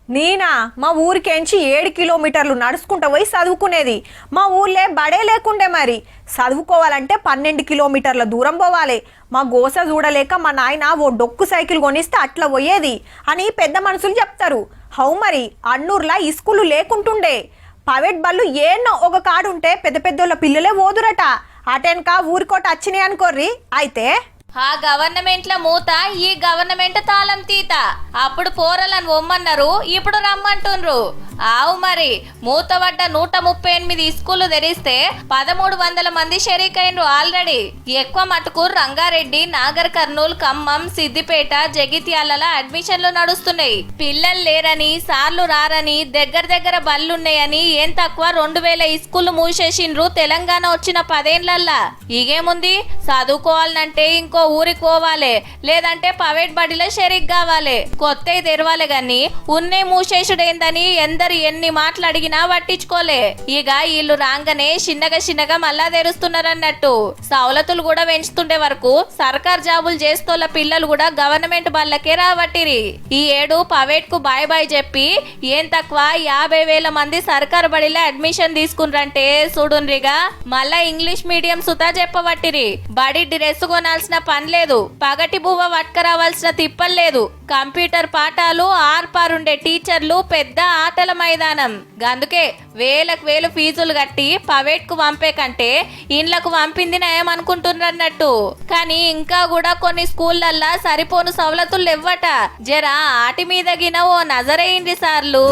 నేనా మా ఊరికేంచి 7 కిలోమీటర్లు నడుచుకుంటూ పోయి చదువుకునేది. మా ఊర్లే బడే లేకుండే, మరి చదువుకోవాలంటే 12 కిలోమీటర్ల దూరం పోవాలి. మా గోస చూడలేక మా నాయన ఓ డొక్కు సైకిల్ కొనిస్తే అట్లా పోయేది అని పెద్ద మనుషులు చెప్తారు. హౌ మరి అన్నూర్లా ఈ స్కూలు లేకుంటుండే. ప్రైవేట్ బళ్ళు ఏన్నో ఒక కాడుంటే పెద్ద పెద్దోళ్ళ పిల్లలే ఓదురట. అటెన్క ఊరికోట వచ్చినాయి అనుకోర్రి. అయితే ఆ గవర్నమెంట్ల మూత, ఈ గవర్నమెంట్ తాళం తీత. అప్పుడు పోరలను ఒమ్మన్నారు, ఇప్పుడు రమ్మంటుండ్రు. ఆవు మరి మూతబడ్డ 138 స్కూళ్లు తెరిస్తే 1300 మంది షరీకైనరు ఆల్రెడీ. ఎక్కువ మటుకు రంగారెడ్డి, నాగర్ కర్నూల్, ఖమ్మం, సిద్దిపేట, జగిత్యాల అడ్మిషన్లు నడుస్తున్నాయి. పిల్లలు లేరని, సార్లు రారని, దగ్గర బళ్ళున్నాయని ఏం తక్కువ 2000 స్కూళ్లు మూసేసిండ్రు తెలంగాణ వచ్చిన 10 ఏళ్లల్లా. ఇగేముంది, చదువుకోవాలంటే ఇంకో ఊరికి పోవాలి, లేదంటే ప్రైవేట్ బడిలో షరీక్ కావాలి. కొత్త తెరవాలి గాని ఉన్నే మూసేసుడేందని ఎందరు ఎన్ని మాటలు అడిగినా పట్టించుకోలే. ఇక వీళ్ళు రాగానే చిన్నగా మళ్ళా తెరుస్తున్నారన్నట్టు. సవలతులు కూడా పెంచుతుండే వరకు సర్కార్ జాబులు చేస్తోళ్ళ పిల్లలు కూడా గవర్నమెంట్ బళ్ళకే రాబట్టిరి. ఈ ఏడు ప్రైవేట్ కు బాయ్ చెప్పి ఏం తక్కువ 50,000 మంది సర్కార్ బడిలో అడ్మిషన్ తీసుకుండ్రంటే చూడుండ్రిగా. మళ్ళా ఇంగ్లీష్ మీడియం సుతా చెప్పబట్టిరి. బడి డ్రెస్ కొనాల్సిన పని లేదు, పగటి బువ్వ పట్టుకరావాల్సిన తిప్పలు లేదు. కంప్యూటర్ పాఠాలు, ఆర్పారుండే టీచర్లు, పెద్ద ఆటల మైదానం. అందుకే వేలకు ఫీజులు కట్టి ప్రైవేట్ కు పంపే కంటే ఇండ్లకు పంపింది నయం అనుకుంటున్నట్టు. కానీ ఇంకా కూడా కొన్ని స్కూళ్ళల్లా సరిపోను సవలతులు ఇవ్వట. జరా ఆటి మీద గిన ఓ నజరేయండి సార్లు.